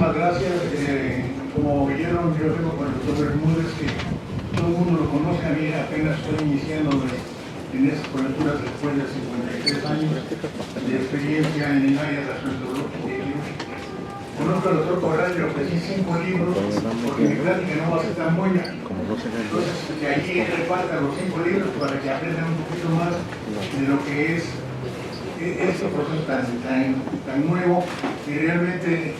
muchísimas gracias. Como vieron, yo vengo con el doctor Bermúdez, que todo el mundo lo conoce. A mí apenas estoy iniciando en estas coberturas después de 53 años de experiencia en el área de gastroenterología y quirúrgica. Conozco al doctor Corral, le ofrecí 5 libros, porque mi plática no va a ser tan buena. Entonces, que allí repartan los 5 libros para que aprendan un poquito más de lo que es este proceso tan nuevo y realmente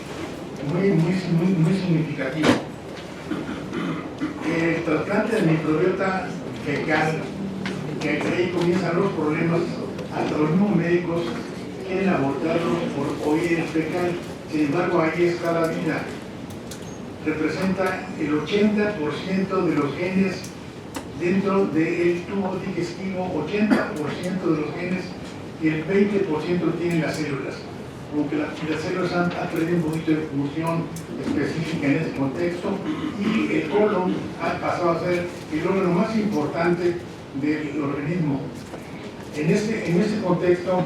muy significativo. El trasplante de microbiota fecal, que ahí comienzan los problemas, hasta los mismos médicos quieren abortarlo por oír el fecal. Sin embargo, ahí está la vida. Representa el 80% de los genes dentro del tubo digestivo, 80% de los genes, y el 20% tienen las células. Como que las células han perdido un poquito de función específica en ese contexto, y el colon ha pasado a ser el órgano más importante del organismo. En este contexto,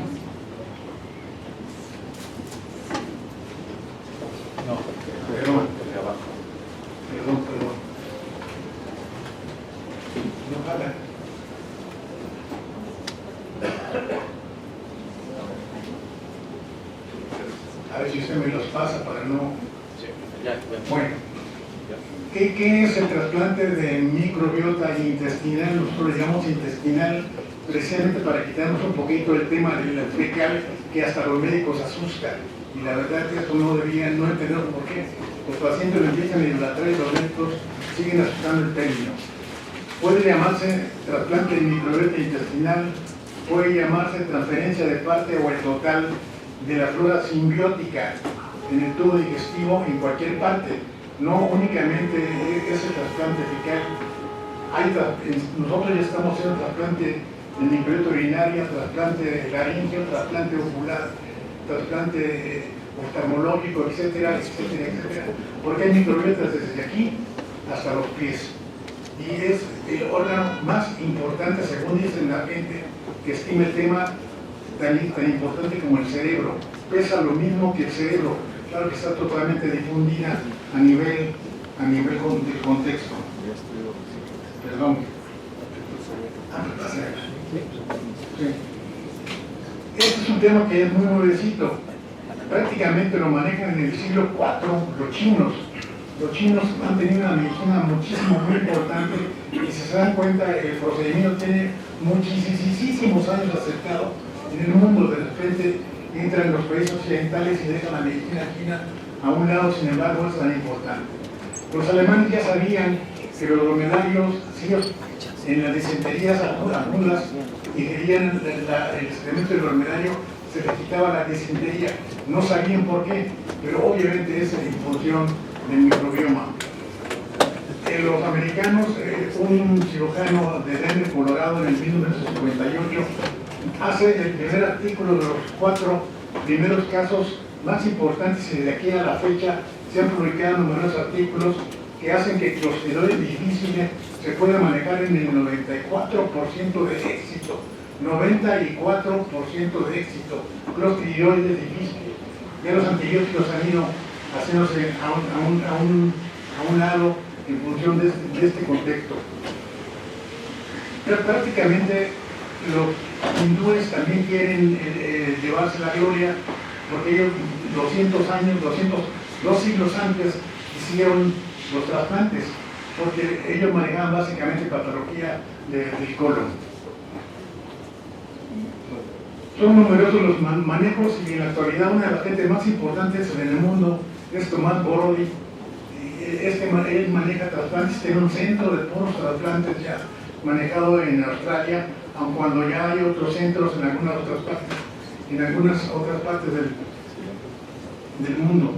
Perdón. No jala. A ver si usted me los pasa para no... Bueno, ¿qué es el trasplante de microbiota intestinal? Nosotros le llamamos intestinal precisamente para quitarnos un poquito el tema del fecal, que hasta los médicos asusta. Y la verdad es que esto no deberían no entender por qué. Los pacientes lo empiezan a idolatrar y los médicos siguen asustando el término. Puede llamarse trasplante de microbiota intestinal, puede llamarse transferencia de parte o el total de la flora simbiótica en el tubo digestivo en cualquier parte, no únicamente ese trasplante fecal. Nosotros ya estamos haciendo trasplante de microbiota urinaria, trasplante de laringio, trasplante ocular, trasplante oftalmológico, etcétera, etcétera, etcétera, porque hay microbiotas desde aquí hasta los pies. Y es el órgano más importante, según dicen la gente que estima el tema, tan importante como el cerebro. Pesa lo mismo que el cerebro, claro que está totalmente difundida a nivel del contexto. Perdón. Sí. Este es un tema que es muy nuevecito. Prácticamente lo manejan en el siglo IV los chinos. Los chinos han tenido una medicina muy importante, y si se dan cuenta, el procedimiento tiene muchísimos años aceptado en el mundo. De repente entran los países occidentales y dejan la medicina china a un lado, sin embargo es tan importante. Los alemanes ya sabían que los dromedarios, si ellos en las disenterías agudas ingerían el excremento del dromedario, se les quitaba la disentería. No sabían por qué, pero obviamente es en función del microbioma. Los americanos, un cirujano de Denver, Colorado, en el 1958, hace el primer artículo de los 4 primeros casos más importantes, y de aquí a la fecha se han publicado numerosos artículos que hacen que clostridoides difíciles se pueda manejar en el 94% de éxito. 94% de éxito. Clostridoides difíciles. Ya los antibióticos han ido haciéndose a un lado en función de este contexto. Pero prácticamente los hindúes también quieren llevarse la gloria, porque ellos 2 siglos antes hicieron los trasplantes, porque ellos manejaban básicamente patología del colon. Son numerosos los manejos, y en la actualidad una de las gentes más importantes en el mundo es Tomás Borody. Él maneja trasplantes, tiene un centro de puros trasplantes ya manejado en Australia, aun cuando ya hay otros centros en algunas otras partes del mundo.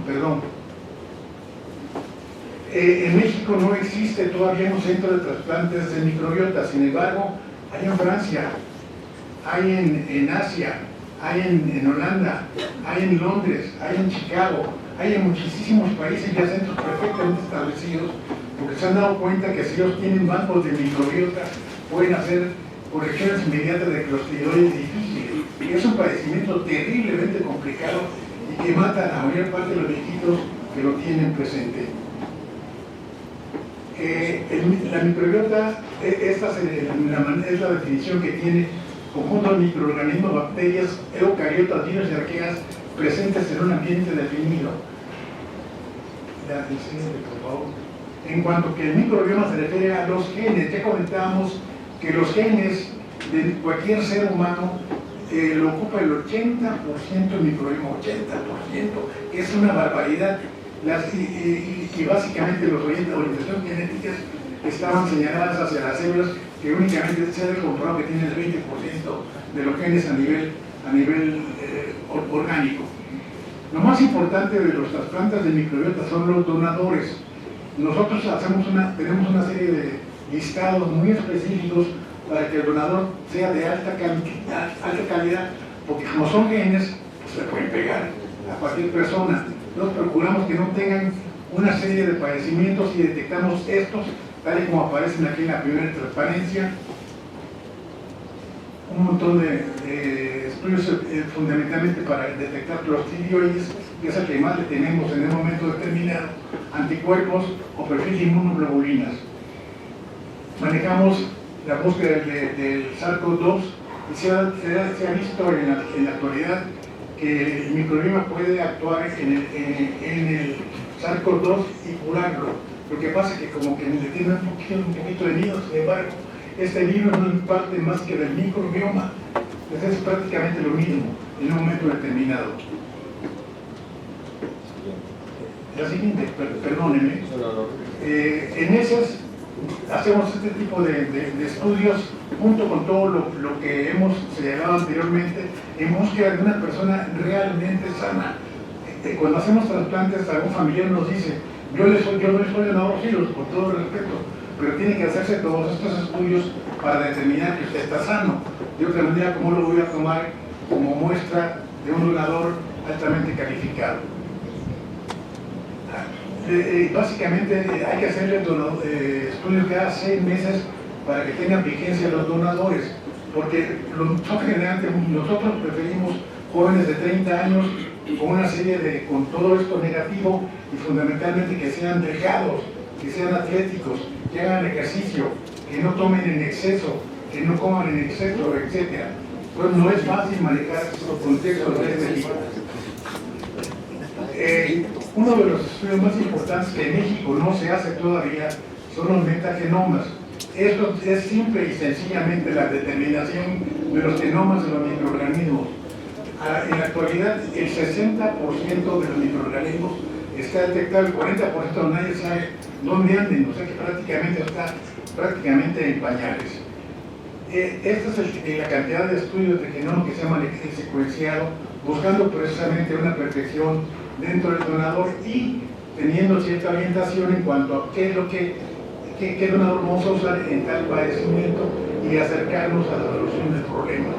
En México no existe todavía un centro de trasplantes de microbiota. Sin embargo, hay en Francia, hay en Asia, hay en Holanda, hay en Londres, hay en Chicago, hay en muchísimos países ya centros perfectamente establecidos, porque se han dado cuenta que si ellos tienen bancos de microbiota, pueden hacer correcciones inmediatas de clostridoides difíciles. Y es un padecimiento terriblemente complicado y que mata a la mayor parte de los viejitos que lo tienen presente. La microbiota, esta es la definición que tiene: conjunto de microorganismos, bacterias, eucariotas, virus y arqueas presentes en un ambiente definido. La siguiente, por favor. En cuanto que el microbioma se refiere a los genes, ya comentábamos que los genes de cualquier ser humano lo ocupa el 80% del microbioma, 80%, que es una barbaridad. Y básicamente las orientaciones genéticas estaban señaladas hacia las células, que únicamente se ha comprobado que tienen el 20% de los genes a nivel orgánico. Lo más importante de los trasplantes de microbiota son los donadores. Nosotros tenemos una serie de listados muy específicos para que el donador sea de alta calidad, porque como son genes, pues se pueden pegar a cualquier persona. Nos procuramos que no tengan una serie de padecimientos y detectamos estos, tal y como aparecen aquí en la primera transparencia. Un montón de estudios fundamentalmente para detectar clostridioides, que es el que más le tenemos en el momento determinado, anticuerpos o perfil de inmunoglobulinas. Manejamos la búsqueda del SARS-CoV-2 y se ha visto en la actualidad que el microbioma puede actuar en el SARS-CoV-2 y curarlo. Lo que pasa es que como que le tiene un poquito de miedo, sin embargo, este virus no parte más que del microbioma. Entonces es prácticamente lo mismo en un momento determinado. La siguiente, perdónenme. En esas hacemos este tipo de estudios junto con todo lo que hemos señalado anteriormente en búsqueda de una persona realmente sana. Cuando hacemos trasplantes, algún familiar nos dice: yo no soy donador, sí, con todo respeto, pero tiene que hacerse todos estos estudios para determinar que usted está sano. De otra manera, ¿cómo lo voy a tomar como muestra de un donador altamente calificado? Básicamente hay que hacerle estudios cada 6 meses para que tengan vigencia los donadores, porque nosotros preferimos jóvenes de 30 años con todo esto negativo, y fundamentalmente que sean delgados, que sean atléticos, que hagan ejercicio, que no tomen en exceso, que no coman en exceso, etc. Pues no es fácil manejar los contextos de este tipo. Uno de los estudios más importantes que en México no se hace todavía son los metagenomas. Esto es simple y sencillamente la determinación de los genomas de los microorganismos. En la actualidad, el 60% de los microorganismos está detectado, el 40% nadie sabe dónde anden, o sea que está prácticamente en pañales. Esta es la cantidad de estudios de genoma que se han secuenciado, buscando precisamente una perfección dentro del donador y teniendo cierta orientación en cuanto a qué donador vamos a usar en tal padecimiento y acercarnos a la solución del problema.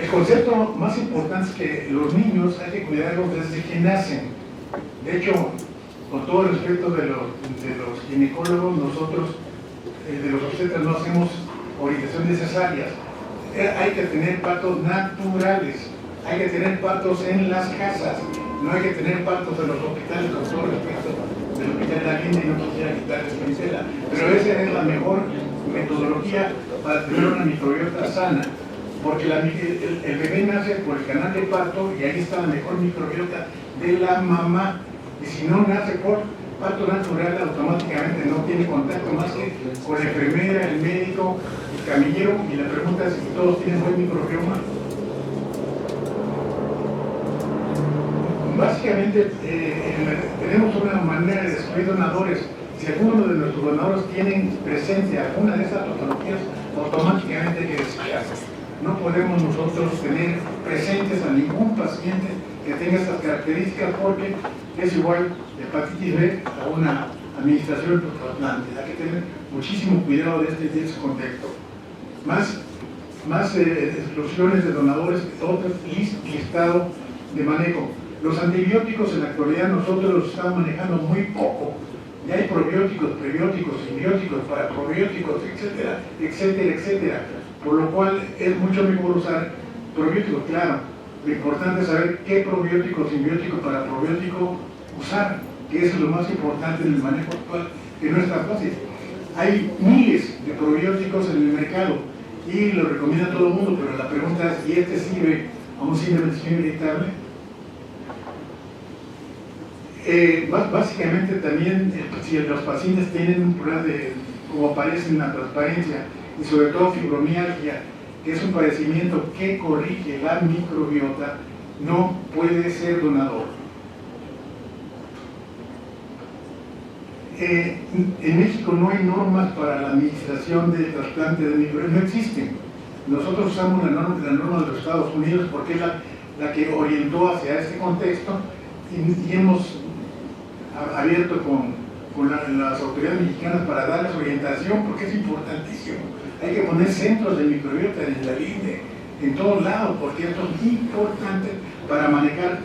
El concepto más importante es que los niños hay que cuidarlos desde que nacen. De hecho, con todo el respeto de los ginecólogos, nosotros de los obstetras no hacemos orientación necesarias. Hay que tener partos naturales, hay que tener partos en las casas, no hay que tener partos en los hospitales, con todo el respeto del hospital de la Linda, y no quisiera quitarles pincela, pero esa es la mejor metodología para tener una microbiota sana, porque el bebé nace por el canal de parto y ahí está la mejor microbiota de la mamá, y si no nace por parto natural, automáticamente no tiene contacto más que con la enfermera, el médico, el camillero, y la pregunta es si todos tienen buen microbioma. Básicamente tenemos una manera de descubrir donadores. Si alguno de nuestros donadores tienen presencia alguna de esas patologías, automáticamente hay que desecharlas. No podemos nosotros tener presentes a ningún paciente que tenga estas características, porque es igual hepatitis B a una administración trasplante. Hay que tener muchísimo cuidado de ese contexto. Más exclusiones de donadores, otro listado de manejo. Los antibióticos en la actualidad nosotros los estamos manejando muy poco. Ya hay probióticos, prebióticos, simbióticos, paraprobióticos, etcétera, etcétera, etcétera. Por lo cual es mucho mejor usar probióticos, claro, Lo importante es saber qué probiótico, simbiótico, paraprobiótico usar, que eso es lo más importante en el manejo actual, que no es tan fácil. Hay miles de probióticos en el mercado y lo recomienda todo el mundo, pero la pregunta es, ¿y este sirve a un síndrome de intestino irritable? Básicamente también, si los pacientes tienen un problema de, como aparece en la transparencia, y sobre todo fibromialgia, que es un padecimiento que corrige la microbiota, no puede ser donador. En México no hay normas para la administración de trasplante de microbiota, no existen. Nosotros usamos la norma de los Estados Unidos porque es la que orientó hacia este contexto y hemos abierto con las autoridades mexicanas para darles orientación porque es importantísimo. Hay que poner centros de microbiota en la línea, en todos lados, porque esto es importante para manejar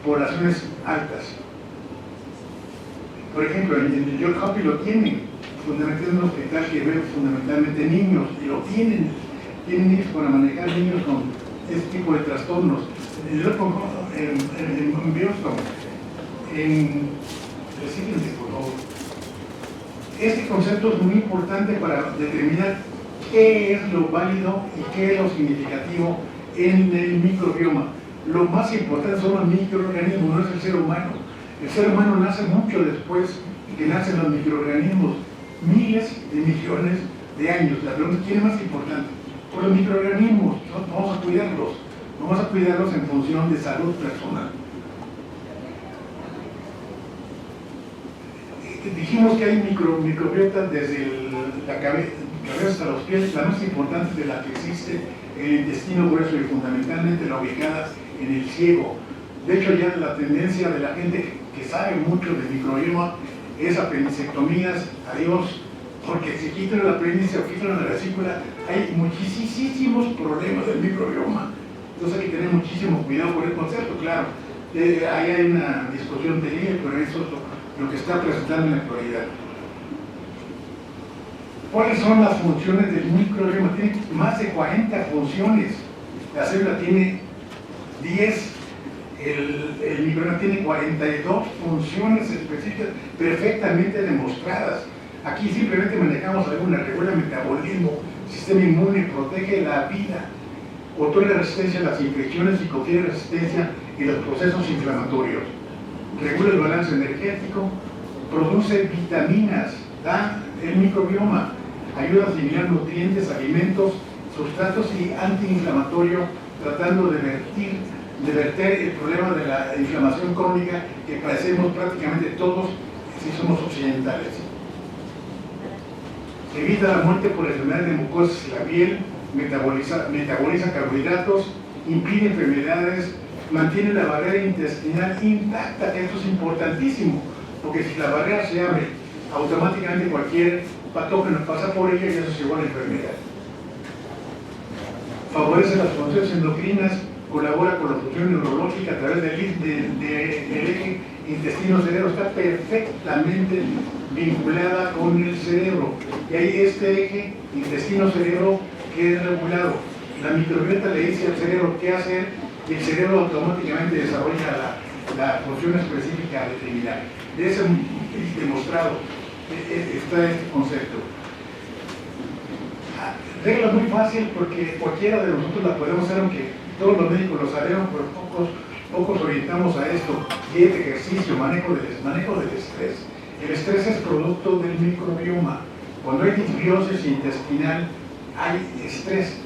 poblaciones altas. Por ejemplo, en el Johns Hopkins lo tienen, fundamentalmente en un hospital que ve fundamentalmente niños, y lo tienen niños para manejar niños con este tipo de trastornos. En Boston, recíbense, por favor. Este concepto es muy importante para determinar qué es lo válido y qué es lo significativo en el microbioma. Lo más importante son los microorganismos, no es el ser humano. El ser humano nace mucho después que nacen los microorganismos, miles de millones de años. La pregunta es, ¿quién es más importante? Por los microorganismos, vamos a cuidarlos en función de salud personal. Dijimos que hay microbiota desde la cabeza hasta los pies. La más importante de la que existe en el intestino grueso y fundamentalmente la ubicada en el ciego. De hecho, ya la tendencia de la gente que sabe mucho del microbioma es apendicectomías, adiós, porque si quitan el apéndice o quitan la vesícula, hay muchísimos problemas del microbioma. Entonces hay que tener muchísimo cuidado con el concepto, claro. Ahí hay una discusión de línea, pero eso es lo que está presentando en la actualidad. ¿Cuáles son las funciones del microbioma? Tiene más de 40 funciones. La célula tiene 10. El microbioma tiene 42 funciones específicas perfectamente demostradas. Aquí simplemente manejamos alguna, regula el metabolismo, sistema inmune, protege la vida, otorga resistencia a las infecciones y confiere resistencia en los procesos inflamatorios, regula el balance energético, produce vitaminas, da el microbioma, ayuda a asimilar nutrientes, alimentos, sustratos y antiinflamatorio, tratando de verter el problema de la inflamación crónica que padecemos prácticamente todos si somos occidentales. Evita la muerte por enfermedades de mucosas de la piel, metaboliza carbohidratos, impide enfermedades, mantiene la barrera intestinal intacta, que esto es importantísimo, porque si la barrera se abre, automáticamente cualquier patógeno pasa por ella y eso se igual a enfermedad. Favorece las funciones endocrinas, colabora con la función neurológica a través del eje intestino-cerebro, está perfectamente vinculada con el cerebro. Y hay este eje intestino-cerebro que es regulado. La microbiota le dice al cerebro qué hacer y el cerebro automáticamente desarrolla la función específica determinada. De eso es demostrado está este concepto. Regla muy fácil porque cualquiera de nosotros la podemos hacer, aunque todos los médicos lo sabemos, pero pocos orientamos a esto. Dieta, ejercicio, manejo del estrés. El estrés es producto del microbioma. Cuando hay disbiosis intestinal, hay estrés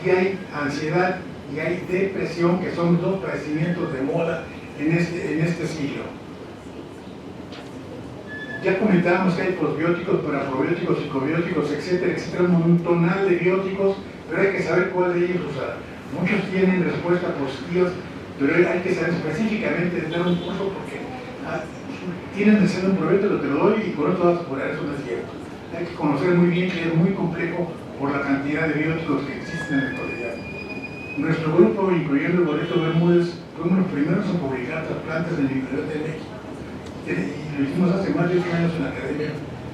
y hay ansiedad y hay depresión, que son dos padecimientos de moda en este siglo. Ya comentábamos que hay posbióticos, paraprobióticos, psicobióticos, etcétera, etcétera, un montonal de bióticos, pero hay que saber cuál de ellos usar. Muchos tienen respuestas positivas, pero hay que saber específicamente dar un curso porque tienes de ser un probiótico, te lo doy y con eso vas a curar, eso no es cierto. Hay que conocer muy bien que es muy complejo por la cantidad de bióticos que existen en la actualidad. Nuestro grupo, incluyendo el Boleto Bermúdez, fuimos los primeros en publicar trasplantes en el Microbiota de México. Y lo hicimos hace más de 8 años en la Academia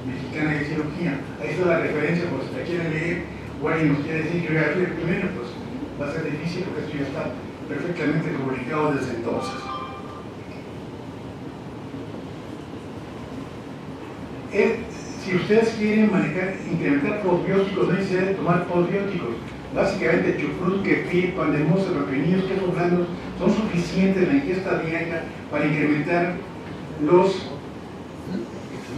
Mexicana de Cirugía. Ahí está la referencia, por si la quieren leer, o alguien nos quiere decir que voy a leer primero, pues va a ser difícil porque esto ya está perfectamente comunicado desde entonces. Si ustedes quieren incrementar probióticos, no necesitan tomar probióticos. Básicamente chucrut, kefir, pan de moza, pepinillos, quesos blandos son suficientes en la ingesta diaria para incrementar los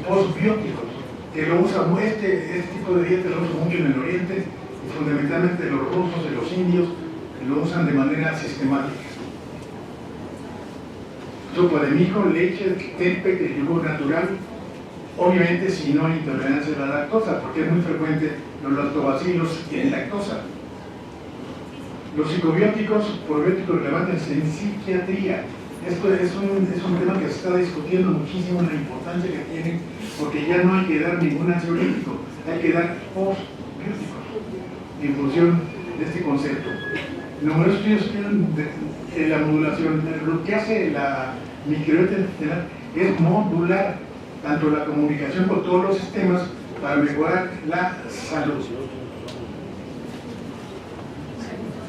postbióticos, que lo usan, este tipo de dieta lo usan mucho en el oriente, y fundamentalmente los rusos y los indios lo usan de manera sistemática. Sopa de mijo, leche, tempe, yogur natural. Obviamente si no hay intolerancia a la lactosa, porque es muy frecuente los lactobacilos tienen lactosa. Los psicobióticos, probióticos relevantes en psiquiatría. Esto es un tema que se está discutiendo muchísimo, la importancia que tiene, porque ya no hay que dar ningún ansiolítico, hay que dar postbióticos en función de este concepto. Numerosos estudios de la modulación, lo que hace la microbiota intestinal es modular tanto la comunicación con todos los sistemas para mejorar la salud.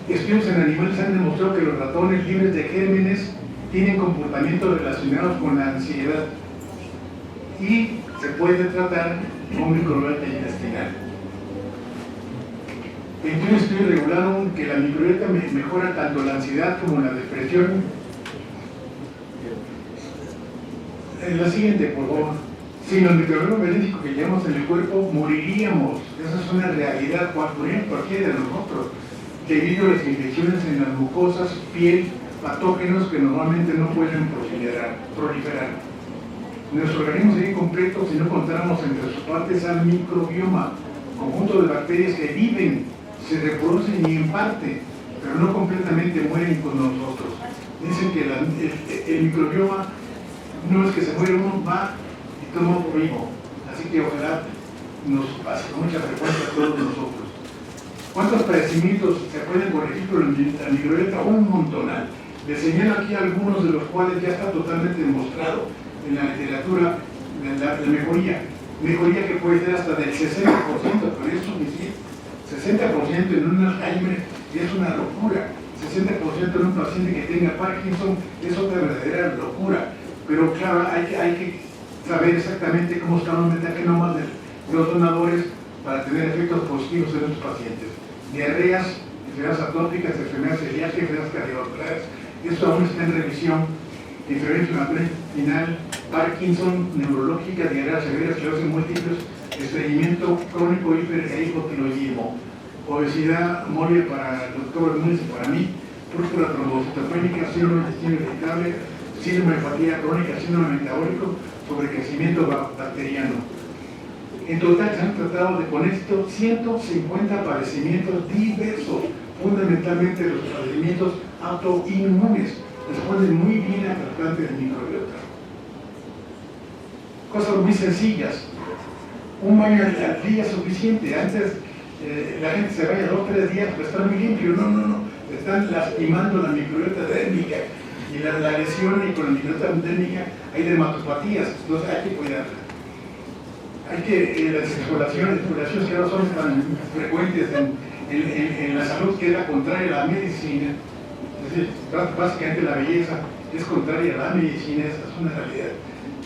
Estudios en animales han demostrado que los ratones libres de gérmenes tienen comportamientos relacionados con la ansiedad y se puede tratar con microbiota intestinal. 21 estudios revelaron que la microbiota mejora tanto la ansiedad como la depresión. La siguiente, por favor. Sin los microorganismos benéficos que llevamos en el cuerpo, moriríamos. Esa es una realidad, cualquiera de nosotros, debido a las infecciones en las mucosas, piel, patógenos que normalmente no pueden proliferar. Nuestro organismo sería incompleto si no contáramos entre sus partes al microbioma, conjunto de bacterias que viven, se reproducen y en parte, pero no completamente mueren con nosotros. Dicen que el microbioma no es que se muere uno, va y toma otro vivo. Así que ojalá nos pase con mucha frecuencia a todos nosotros. ¿Cuántos padecimientos se pueden corregir por la microbiota? Un montonal. Les señalo aquí algunos de los cuales ya está totalmente demostrado en la literatura la mejoría. Mejoría que puede ser hasta del 60%, pero es suficiente. 60% en un Alzheimer es una locura. 60% en un paciente que tenga Parkinson es otra verdadera locura. Pero claro, hay que saber exactamente cómo están los metagenomas de los donadores para tener efectos positivos en los pacientes. Diarreas, enfermedades atópicas, enfermedades celíacas, enfermedades cardiovasculares, esto aún está en revisión. Enfermedad inflamatoria intestinal, Parkinson, neurológica, diarrea severa, esclerosis múltiples, estreñimiento crónico e hipotiroidismo, obesidad móvil para el doctor Núñez y para mí, púrpura trombocitopénica, síndrome de intestino irritable, síndrome de fatiga crónica, síndrome metabólico, sobrecrecimiento bacteriano. En total se han tratado con esto 150 padecimientos diversos, fundamentalmente los padecimientos autoinmunes. Responden muy bien al trasplante de microbiota. Cosas muy sencillas. Un baño al día es suficiente. Antes la gente se baña 2 o 3 días para estar muy limpio. No. Están lastimando la microbiota dérmica. Y la lesión y con la microbiota dérmica hay dermatopatías. Entonces hay que cuidarla. Hay que las exploraciones que ahora son tan frecuentes en la salud, que es la contraria a la medicina. Es decir, básicamente la belleza es contraria a la medicina, esa es una realidad.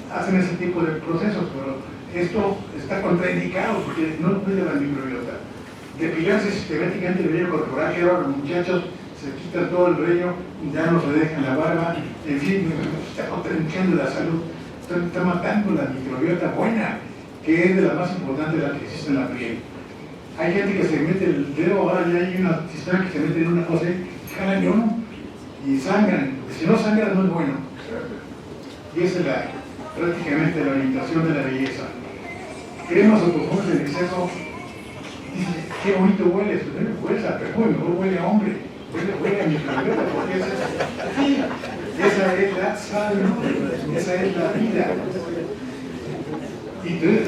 Hacen ese tipo de procesos, pero esto está contraindicado porque no cuida la microbiota. Depilarse sistemáticamente el vello corporal, que ahora los muchachos se quitan todo el vello, ya no se dejan la barba, en fin, está contraindicando la salud, está matando la microbiota buena, que es de las más importantes de las que existe en la piel. Hay gente que se mete el dedo, ahora ya hay una sistema que se mete en una cosa y jalan uno y sangran, porque si no sangran no es bueno. Y esa es prácticamente la orientación de la belleza. Cremas o perfumes en exceso, dice, qué bonito huele, huele a perfume, mejor huele a hombre, huele a microbiota, porque esa es la salud, esa es la vida. Y entonces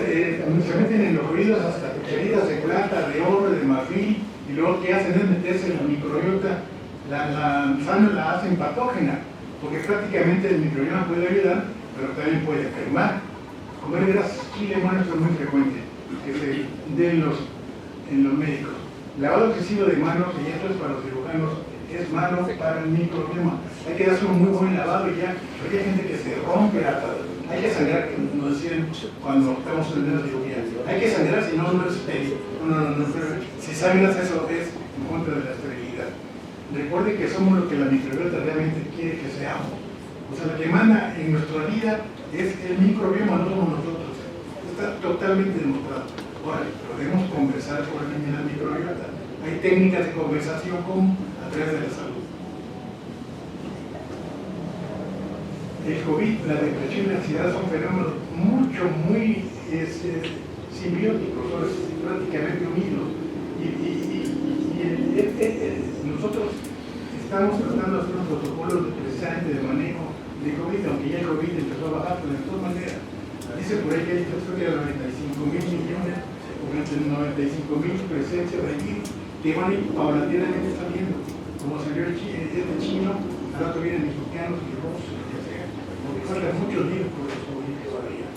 se meten en los oídos hasta heridas de plata, de oro, de marfil, y luego que hacen es meterse en la microbiota, la sangre la hacen patógena, porque prácticamente el microbioma puede ayudar, pero también puede enfermar. Comer grasas chile bueno es muy frecuente, que se den en los médicos. Lavado excesivo de manos, y esto es para los cirujanos, es malo para el microbioma. Hay que darse un muy buen lavado y ya, porque hay gente que se rompe, hay que sangrar, nos decían cuando estamos en la cirugía, hay que sangrar, si no, no es estéril. No, si sangras eso es en contra de la esterilidad. Recuerde que somos lo que la microbiota realmente quiere que seamos. O sea, lo que manda en nuestra vida es el microbioma, no somos nosotros. Está totalmente demostrado. Ahora, podemos conversar con la microbiota. Hay técnicas de conversación como a través de la salud. El COVID, la depresión y la ansiedad son fenómenos muy simbióticos, prácticamente unidos. Nosotros estamos tratando de hacer un protocolo precisamente de manejo de COVID, aunque ya el COVID empezó a bajar, pero de todas maneras, dice por ahí que hay historia de 95.000 millones o 95.000 presencias de virus que van a ir paulatinamente saliendo, como salió el chino, al rato vienen mexicanos y rusos, lo que sea, porque faltan muchos virus por descubrir todavía.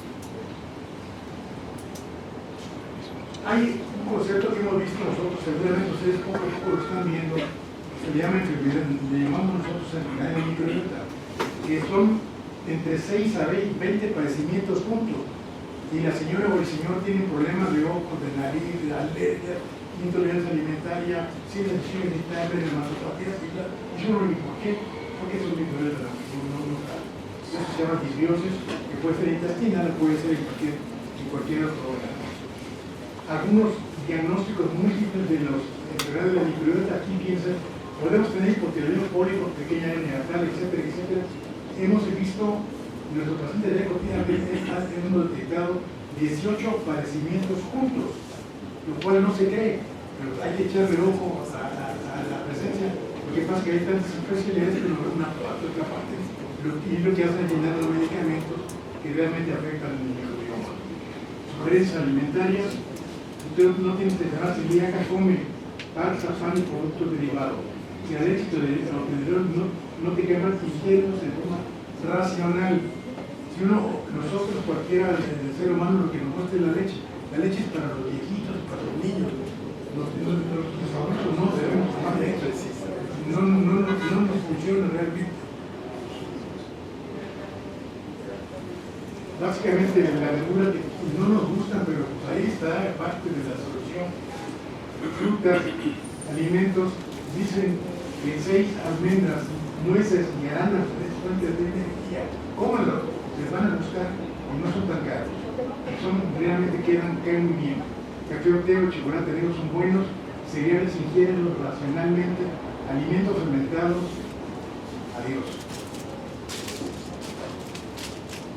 Hay un concepto que hemos visto nosotros, seguramente ustedes poco a poco lo están viendo, se le llama enfermedad, le llamamos nosotros enfermedad de microbiota, que son entre 6 a 20 padecimientos juntos. Y la señora o el señor tienen problemas de ojos, de nariz, de alergia, intolerancia alimentaria, sensación irritable, dermatopatías, y yo no digo, ¿por qué? Porque es un microbiota, eso se llama disbiosis, que puede ser intestinal, puede ser en cualquier otro órgano. Algunos diagnósticos múltiples de los enfermedades de la microbiota, aquí piensan, podemos tener hipotiroidismo pólico, pequeña hernia hiatal, etcétera, etcétera. Hemos visto, nuestro paciente de cotidianamente hemos detectado 18 padecimientos juntos, lo cual no se cree, pero hay que echarle ojo a la presencia, porque pasa que hay tantas especialidades que no ven una parte, otra parte, y lo que hacen es llenar los medicamentos que realmente afectan al microbioma. Sugerencias alimentarias: usted no tiene que dejar celíaca, come pasta, pan y productos derivados. Si al éxito de los vendedores no te queman ingerirlos de forma racional. Si nosotros, cualquiera del ser humano, lo que nos gusta es la leche es para los viejitos, para los niños. Los adultos no debemos tomar leche, no nos funciona realmente. Básicamente la verdura que no nos gusta, pero pues ahí está parte de la solución. Frutas, alimentos, dicen que 6 almendras, nueces y arándanos de fuentes de energía, cómanlo, les van a gustar y no son tan caros. Realmente quedan muy bien. Café o té o chocolate negro son buenos, cereales ingiérenlos racionalmente, alimentos fermentados, adiós.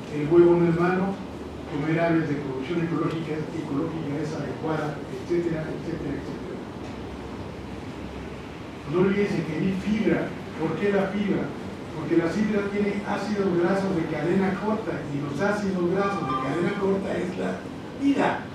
El huevo no es malo, comer aves de producción ecológica es adecuada, etcétera, etcétera, etcétera. No olvides ingerir fibra. ¿Por qué la fibra? Porque la fibra tiene ácidos grasos de cadena corta, y los ácidos grasos de cadena corta es la vida.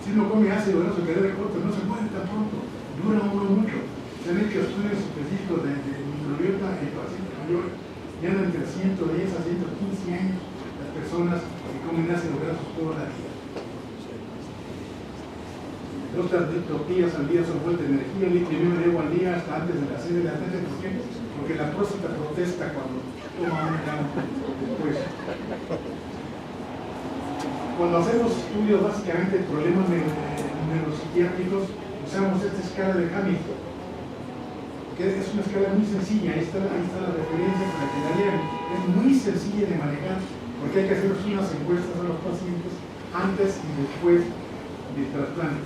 Si uno come ácido graso de cadena corta, no se muere tan pronto, dura mucho. Se han hecho estudios específicos de microbiota en pacientes mayores, ya andan entre 110 a 115 años las personas que comen ácidos grasos toda la vida. 2 tortillas al día son fuente de energía, 1,5 litros de agua al día hasta antes de las 6 de la tarde, porque la próstata protesta cuando toma un grano después. Cuando hacemos estudios básicamente de problemas neuropsiquiátricos, usamos esta escala de Hamilton, que es una escala muy sencilla. Ahí está la referencia para que la lean. Es muy sencilla de manejar, porque hay que hacer unas encuestas a los pacientes antes y después del trasplante,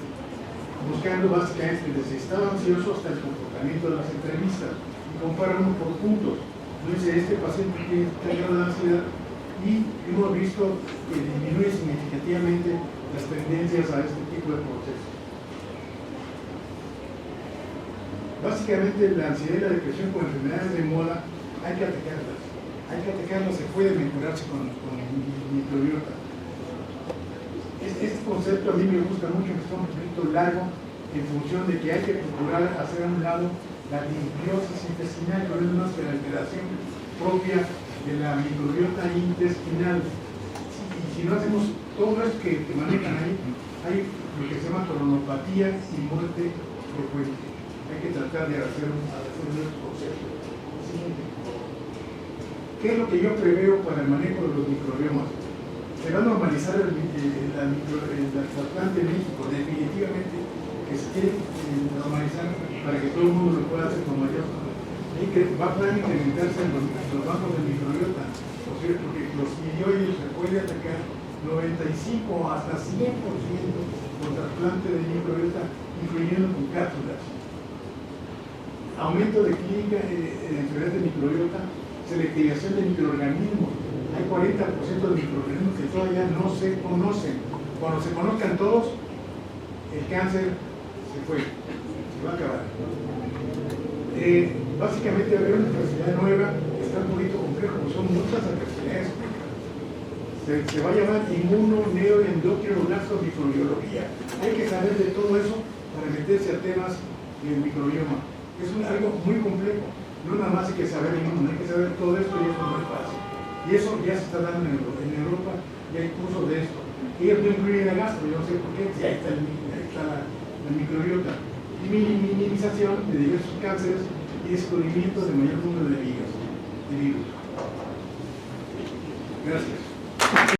buscando básicamente desde estado ansioso hasta el comportamiento de las entrevistas, y comparan por puntos. Dice, este paciente tiene tal grado de ansiedad, y hemos visto que disminuye significativamente las tendencias a este tipo de procesos. Básicamente la ansiedad y la depresión como enfermedades de moda hay que atacarlas, se puede mejorarse con microbiota. Este concepto a mí me gusta mucho, que está un poquito largo, en función de que hay que procurar hacer a un lado la disbiosis intestinal, que es una alteración propia de la microbiota intestinal. Y si no hacemos todo esto que manejan ahí, hay lo que se llama coronopatía y muerte frecuente. Hay que tratar de hacer un proceso. ¿Qué es lo que yo preveo para el manejo de los microbiomas? Se va a normalizar el trasplante en México, definitivamente, que se tiene que normalizar para que todo el mundo lo pueda hacer con mayor. Y que va a poder incrementarse los bancos de microbiota, porque los idioides se puede atacar 95 hasta 100% con trasplante de microbiota, incluyendo con cápsulas. Aumento de clínica en enfermedad de microbiota, selectivación de microorganismos. Hay 40% de microorganismos que todavía no se conocen. Cuando se conozcan todos, el cáncer se fue, se va a acabar. Básicamente haber una especialidad nueva está un poquito complejo, son muchas especialidades. Se va a llamar inmuno-neo-endocrino-microbiología. Hay que saber de todo eso para meterse a temas del microbioma. Es algo muy complejo. No nada más hay que saber inmuno, hay que saber todo esto y eso no es fácil. Y eso ya se está dando en Europa, ya hay cursos de esto. Ellos no incluyen la gastro, yo no sé por qué, si ahí está la microbiota. Y minimización de diversos cánceres y descubrimiento de mayor número de virus. Gracias.